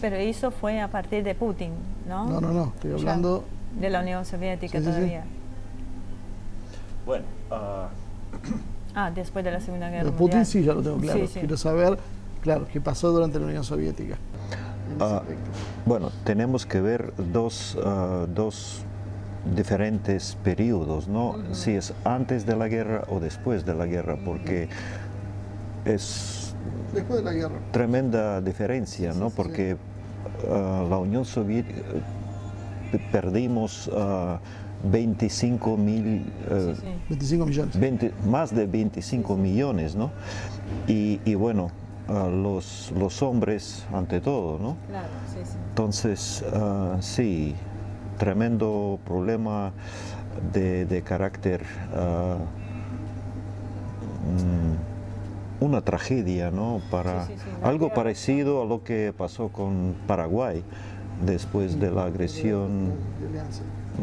Pero eso fue a partir de Putin, ¿no? No, estoy hablando... De la Unión Soviética todavía. Sí. Bueno, después de la Segunda Guerra Mundial. Putin sí, ya lo tengo claro. Sí. Quiero saber, claro, qué pasó durante la Unión Soviética. Bueno, tenemos que ver dos diferentes periodos, ¿no? Si es antes de la guerra o después de la guerra, porque es después de la guerra. Tremenda diferencia, ¿no? Porque la Unión Soviética perdimos 25 millones. 25 más de 25 millones, ¿no? Y bueno, los hombres ante todo, ¿no? Claro, sí. Entonces, sí, tremendo problema de carácter, una tragedia, ¿no? Algo parecido a lo que pasó con Paraguay después de la agresión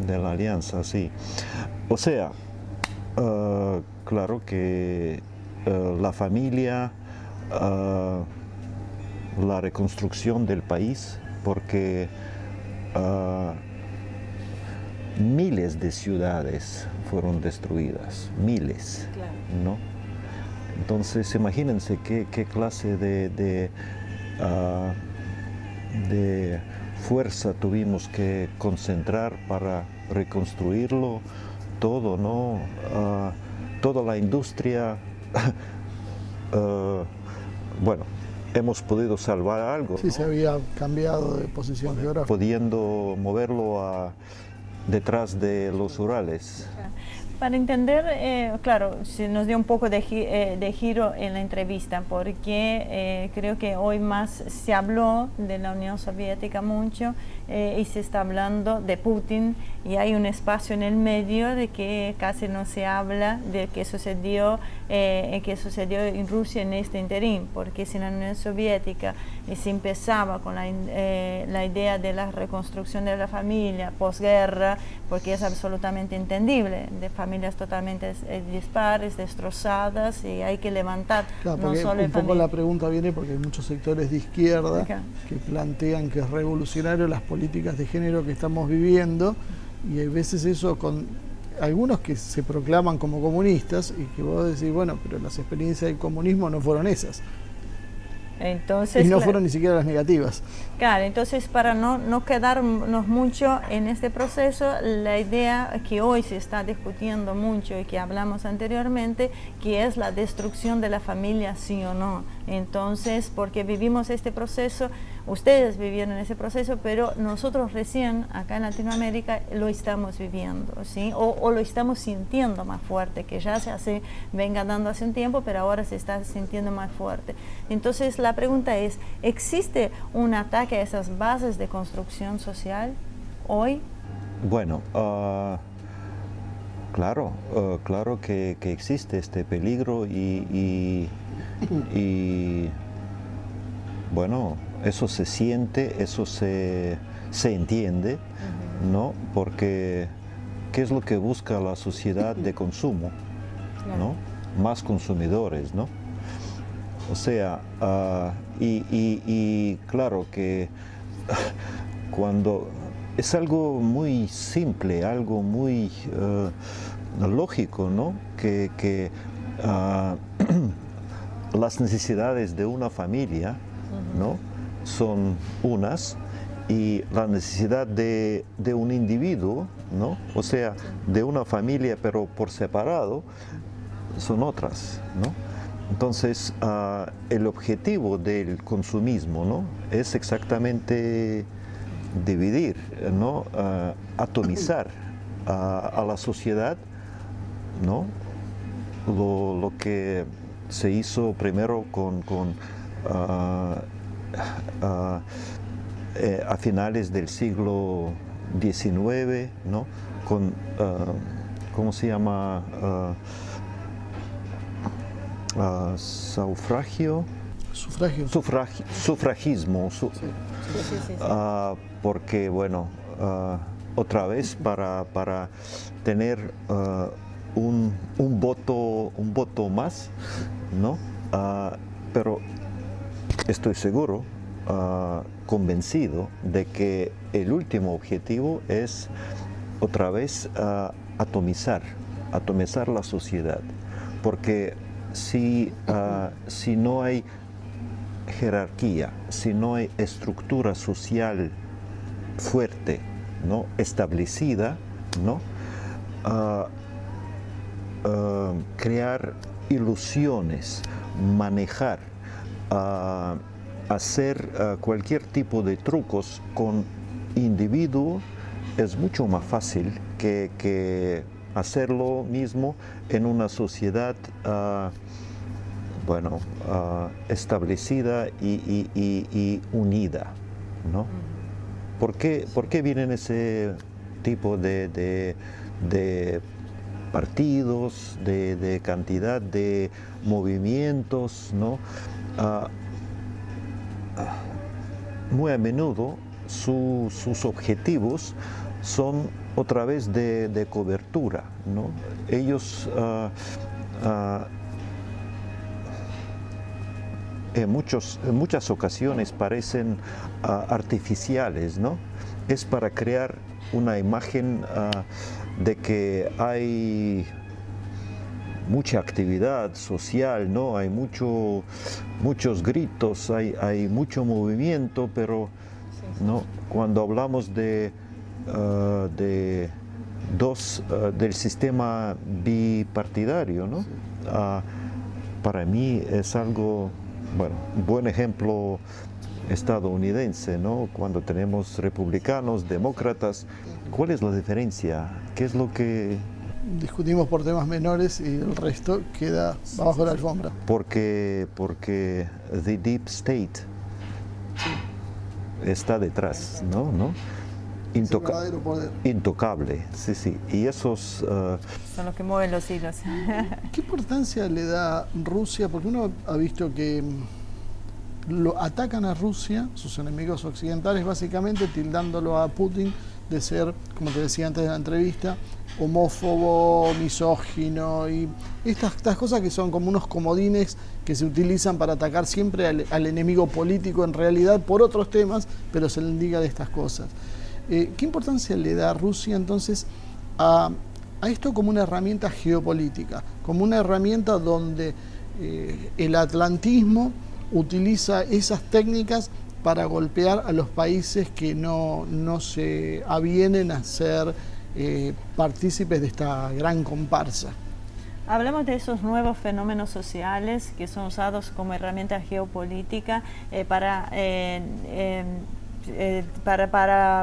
de la Alianza, sí. O sea, claro que la familia, la reconstrucción del país, porque miles de ciudades fueron destruidas, miles, ¿no? Entonces, imagínense qué clase de fuerza tuvimos que concentrar para reconstruirlo todo, ¿no? Toda la industria, bueno, hemos podido salvar algo. Sí, ¿no? Se había cambiado de posición geográfica. Pudiendo moverlo detrás de los Urales. Para entender, claro, se nos dio un poco de giro en la entrevista, porque creo que hoy más se habló de la Unión Soviética mucho y se está hablando de Putin, y hay un espacio en el medio de que casi no se habla de qué sucedió en Rusia en este interín, porque si en la Unión Soviética se empezaba con la idea de la reconstrucción de la familia posguerra, porque es absolutamente entendible, de familias totalmente dispares, destrozadas, y hay que levantar. Claro, no porque solo un poco la pregunta viene porque hay muchos sectores de izquierda que plantean que es revolucionario las políticas de género que estamos viviendo, y hay veces eso con algunos que se proclaman como comunistas y que vos decís, bueno, pero las experiencias del comunismo no fueron esas. Entonces, y no fueron ni siquiera las negativas. Claro, entonces para no quedarnos mucho en este proceso, la idea que hoy se está discutiendo mucho y que hablamos anteriormente, que es la destrucción de la familia, sí o no. Entonces, porque vivimos este proceso, ustedes vivieron ese proceso, pero nosotros recién acá en Latinoamérica lo estamos viviendo, ¿sí? O lo estamos sintiendo más fuerte, que ya venga dando hace un tiempo, pero ahora se está sintiendo más fuerte. Entonces la pregunta es, ¿existe un ataque a esas bases de construcción social hoy? Bueno, claro que existe este peligro y bueno, eso se siente, eso se entiende, ¿no? Porque ¿qué es lo que busca la sociedad de consumo? ¿No? Más consumidores, ¿no? O sea, y claro que cuando es algo muy simple, algo muy lógico, ¿no? Que las necesidades de una familia, ¿no? Son unas, y la necesidad de un individuo, ¿no? O sea, de una familia pero por separado, son otras, ¿no? Entonces, el objetivo del consumismo, ¿no? Es exactamente dividir, ¿no? Atomizar a la sociedad, ¿no? Lo que se hizo primero a finales del siglo XIX, ¿no? Con, ¿cómo se llama? Sufragismo. Porque, bueno, otra vez para tener un voto más, ¿no? Pero estoy seguro, convencido de que el último objetivo es otra vez atomizar la sociedad, porque si no hay jerarquía, si no hay estructura social fuerte, ¿no? Establecida, ¿no? Crear ilusiones, manejar, hacer cualquier tipo de trucos con individuo es mucho más fácil que hacerlo mismo en una sociedad establecida y unida, ¿no? ¿Por qué vienen ese tipo de partidos, de cantidad de movimientos, ¿no? Muy a menudo sus objetivos son otra vez de cobertura, ¿no? Ellos en muchas ocasiones parecen artificiales, ¿no? Es para crear una imagen de que hay mucha actividad social, ¿no? Hay muchos gritos, hay mucho movimiento, pero ¿no? Cuando hablamos del sistema bipartidario, ¿no? Para mí es algo, bueno, un buen ejemplo estadounidense, ¿no? Cuando tenemos republicanos, demócratas, ¿cuál es la diferencia? ¿Qué es lo que discutimos por temas menores y el resto queda bajo la alfombra. Porque the deep state está detrás, ¿no? Es el verdadero poder. Intocable, sí, sí. Y esos... Son los que mueven los hilos. ¿Qué importancia le da Rusia? Porque uno ha visto que lo atacan a Rusia, sus enemigos occidentales, básicamente tildándolo a Putin de ser, como te decía antes de la entrevista, homófobo, misógino y estas cosas que son como unos comodines que se utilizan para atacar siempre al enemigo político, en realidad por otros temas, pero se le indica de estas cosas. ¿Qué importancia le da Rusia entonces a esto como una herramienta geopolítica, como una herramienta donde el atlantismo utiliza esas técnicas para golpear a los países que no se avienen a ser partícipes de esta gran comparsa? Hablamos de esos nuevos fenómenos sociales que son usados como herramienta geopolítica para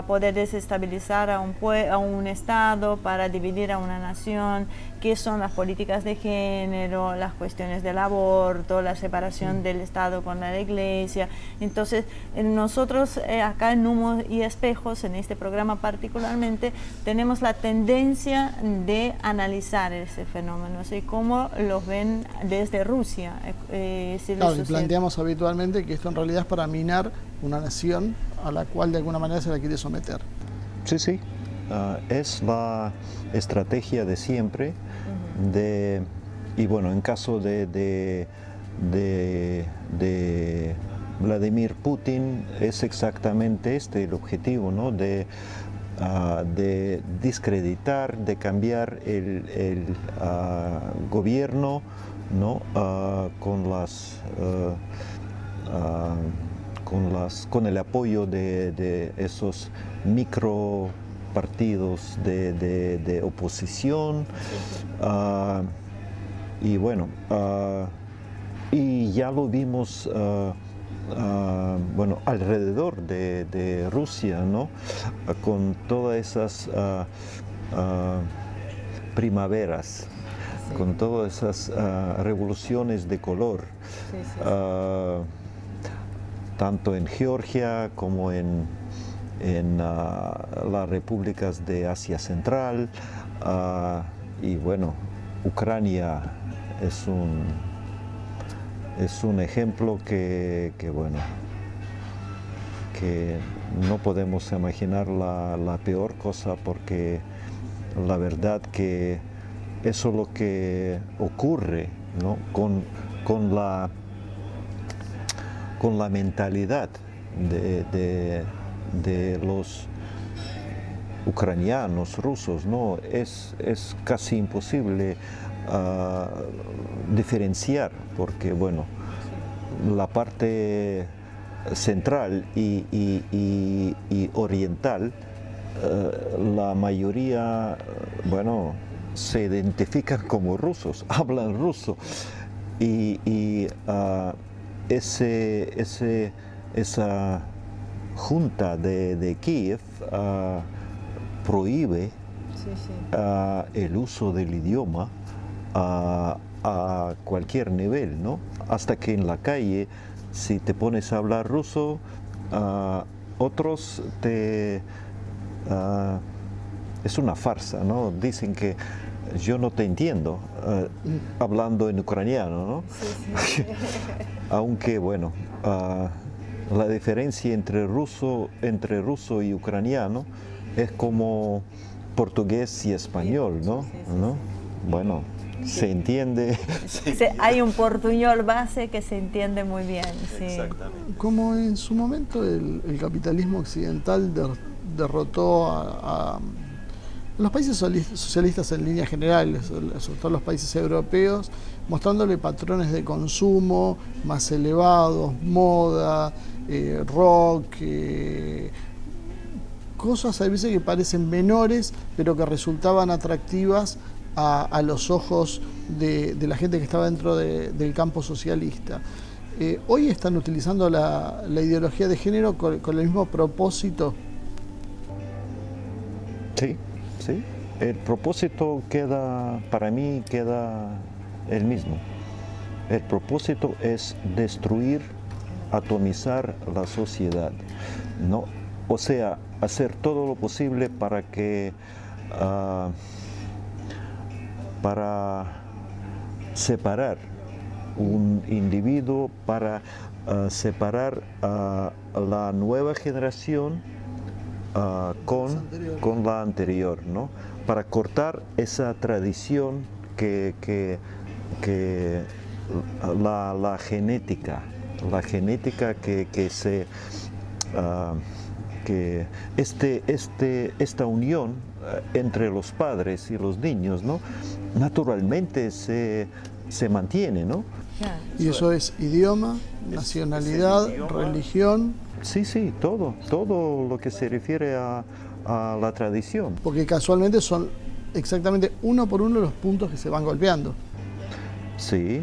poder desestabilizar a un Estado, para dividir a una nación, que son las políticas de género, las cuestiones del aborto, la separación del Estado con la Iglesia. Entonces, nosotros acá en Humo y Espejos, en este programa particularmente, tenemos la tendencia de analizar ese fenómeno, y cómo los ven desde Rusia. Claro, y planteamos habitualmente que esto en realidad es para minar una nación a la cual de alguna manera se la quiere someter. Sí, sí. Es la estrategia de siempre y bueno, en caso de Vladimir Putin es exactamente este el objetivo, ¿no? De discreditar, de cambiar el gobierno, ¿no? Con el apoyo de esos micro partidos de oposición, y bueno, y ya lo vimos bueno, alrededor de Rusia, ¿no? Con todas esas primaveras, con todas esas revoluciones de color, tanto en Georgia como en las repúblicas de Asia Central, y bueno, Ucrania es un ejemplo que bueno, que no podemos imaginar la peor cosa, porque la verdad que eso es lo que ocurre, ¿no? con la mentalidad de los ucranianos, rusos, ¿no? Es casi imposible diferenciar, porque bueno, la parte central y oriental, la mayoría, bueno, se identifican como rusos, hablan ruso, y esa junta de Kiev prohíbe el uso del idioma a cualquier nivel, ¿no? Hasta que en la calle, si te pones a hablar ruso, otros es una farsa, ¿no? Dicen que yo no te entiendo hablando en ucraniano, ¿no? Sí. Aunque bueno, la diferencia entre ruso y ucraniano es como portugués y español, ¿no? ¿No? Bueno, se entiende. Hay un portuñol base que se entiende muy bien. Sí. Exactamente. Como en su momento el capitalismo occidental derrotó a los países socialistas en líneas generales, sobre todo los países europeos, mostrándole patrones de consumo más elevados, moda, rock, cosas a veces que parecen menores, pero que resultaban atractivas a los ojos de la gente que estaba dentro del campo socialista. Hoy están utilizando la ideología de género con el mismo propósito. Sí, sí. el propósito queda, para mí, queda el mismo. El propósito es destruir, atomizar la sociedad, ¿no? O sea, hacer todo lo posible para que, para separar un individuo, para separar a la nueva generación con la anterior, ¿no? Para cortar esa tradición que la genética que esta unión entre los padres y los niños, ¿no? Naturalmente se mantiene, ¿no? Y eso es idioma, nacionalidad, religión. Sí, todo lo que se refiere a la tradición. Porque casualmente son exactamente uno por uno los puntos que se van golpeando. Sí,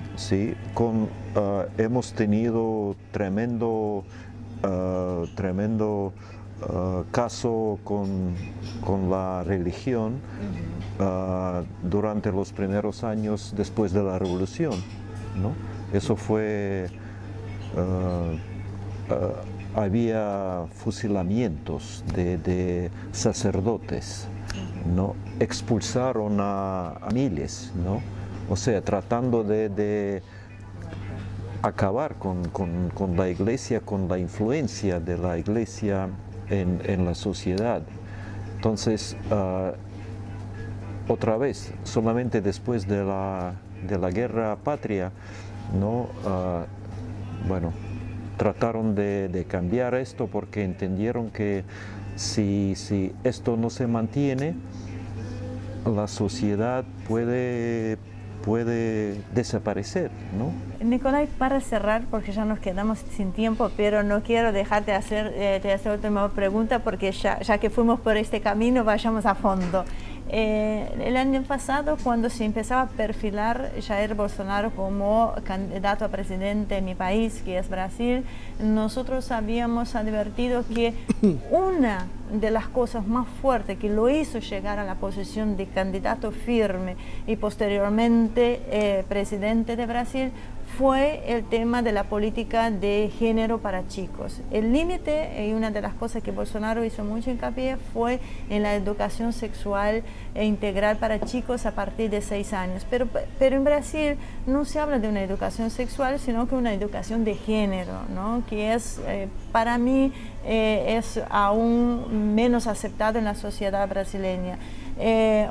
hemos tenido tremendo caso con la religión durante los primeros años después de la revolución, ¿no? Eso fue, había fusilamientos de sacerdotes, ¿no? Expulsaron a miles, ¿no? O sea, tratando de acabar con la iglesia, con la influencia de la iglesia en la sociedad. Entonces, otra vez, solamente después de la guerra patria, ¿no? Bueno, trataron de cambiar esto porque entendieron que si esto no se mantiene, la sociedad puede desaparecer, ¿no? Nicolai, para cerrar, porque ya nos quedamos sin tiempo, pero no quiero dejarte hacer última pregunta, porque ya que fuimos por este camino, vayamos a fondo. El año pasado, cuando se empezaba a perfilar Jair Bolsonaro como candidato a presidente en mi país, que es Brasil, nosotros habíamos advertido que una de las cosas más fuertes que lo hizo llegar a la posición de candidato firme y posteriormente presidente de Brasil fue el tema de la política de género para chicos. El límite, y una de las cosas que Bolsonaro hizo mucho hincapié, fue en la educación sexual e integral para chicos a partir de 6 años. Pero en Brasil no se habla de una educación sexual, sino que una educación de género, ¿no? Que es, para mí, es aún menos aceptado en la sociedad brasileña.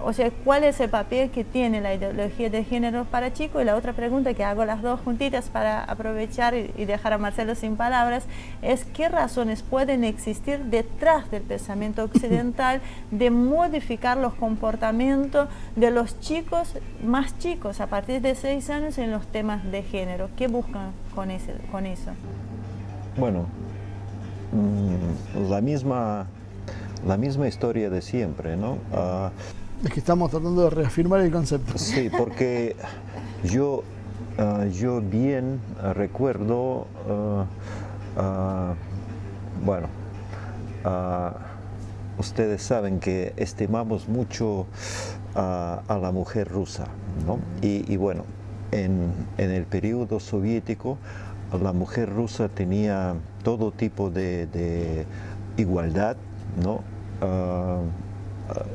O sea, ¿cuál es el papel que tiene la ideología de género para chicos? Y la otra pregunta que hago las dos juntitas para aprovechar y dejar a Marcelo sin palabras es ¿qué razones pueden existir detrás del pensamiento occidental de modificar los comportamientos de los chicos más chicos a partir de 6 años en los temas de género? ¿Qué buscan con eso? Bueno, la misma historia de siempre, ¿no? Es que estamos tratando de reafirmar el concepto. Sí, porque yo bien recuerdo, bueno, ustedes saben que estimamos mucho a la mujer rusa, ¿no? Y bueno, en el periodo soviético, la mujer rusa tenía todo tipo de igualdad, ¿no?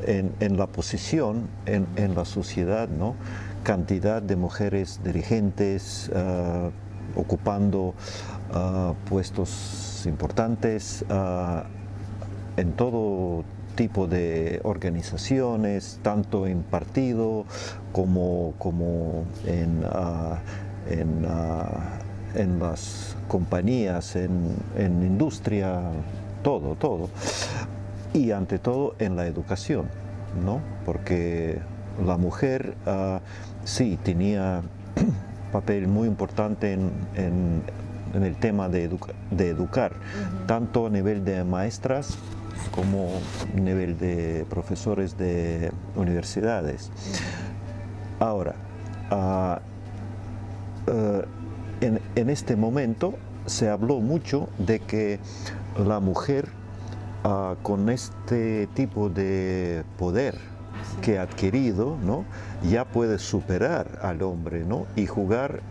En la posición, en la sociedad, ¿no? Cantidad de mujeres dirigentes ocupando puestos importantes en todo tipo de organizaciones, tanto en partido como en las compañías, en industria, todo. Y ante todo en la educación, ¿no? Porque la mujer sí tenía papel muy importante en el tema de educar, tanto a nivel de maestras como a nivel de profesores de universidades. Ahora, en este momento se habló mucho de que la mujer con este tipo de poder, que ha adquirido, ¿no? Ya puede superar al hombre, ¿no? Y jugar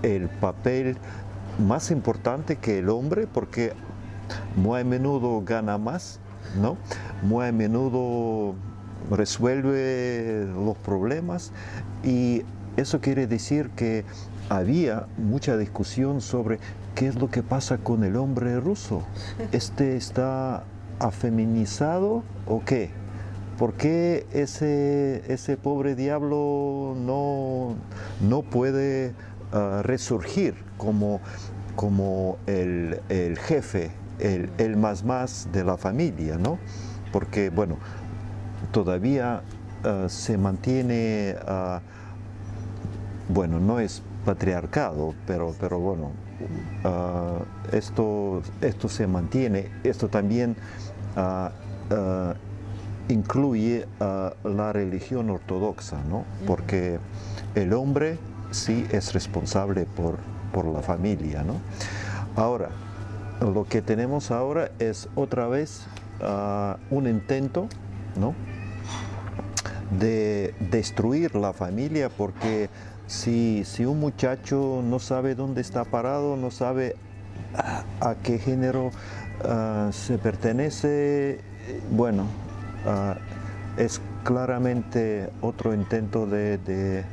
el papel más importante que el hombre, porque muy a menudo gana más, ¿no? Muy a menudo resuelve los problemas, y eso quiere decir que había mucha discusión sobre qué es lo que pasa con el hombre ruso. ¿Está afeminizado o qué? ¿Por qué ese pobre diablo no puede resurgir como el jefe, el más de la familia, ¿no? Porque, bueno, todavía se mantiene, bueno, no es patriarcado, pero bueno, esto se mantiene. Esto también incluye la religión ortodoxa, ¿no? Porque el hombre sí es responsable por la familia, ¿no? Ahora, lo que tenemos ahora es otra vez un intento, ¿no?, de destruir la familia, porque si un muchacho no sabe dónde está parado, no sabe a qué género se pertenece, bueno, es claramente otro intento de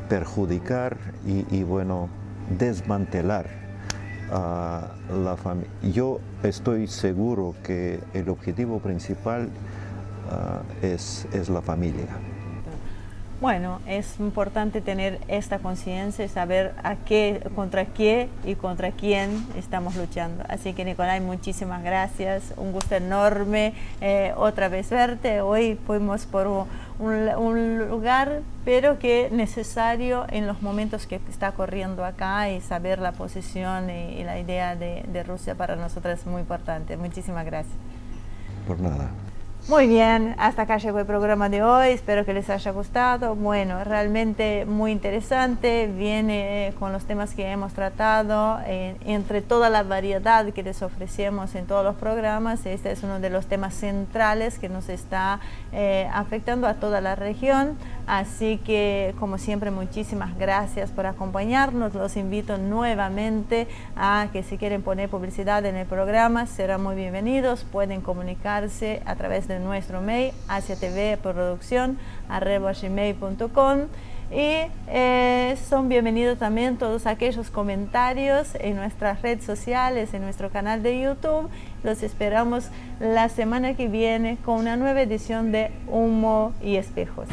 perjudicar y bueno, desmantelar la familia. Yo estoy seguro que el objetivo principal es la familia. Bueno, es importante tener esta conciencia y saber contra qué y contra quién estamos luchando. Así que, Nicolai, muchísimas gracias, un gusto enorme otra vez verte. Hoy fuimos por un lugar, pero que necesario en los momentos que está corriendo acá, y saber la posición y la idea de Rusia para nosotros es muy importante. Muchísimas gracias. Por nada. Muy bien, hasta acá llegó el programa de hoy, espero que les haya gustado. Bueno, realmente muy interesante, viene con los temas que hemos tratado, entre toda la variedad que les ofrecemos en todos los programas. Este es uno de los temas centrales que nos está afectando a toda la región, así que, como siempre, muchísimas gracias por acompañarnos. Los invito nuevamente a que, si quieren poner publicidad en el programa, serán muy bienvenidos. Pueden comunicarse a través de nuestro mail, asiatvproduccion@gmail.com, y son bienvenidos también todos aquellos comentarios en nuestras redes sociales, en nuestro canal de YouTube. Los esperamos la semana que viene con una nueva edición de Humo y Espejos.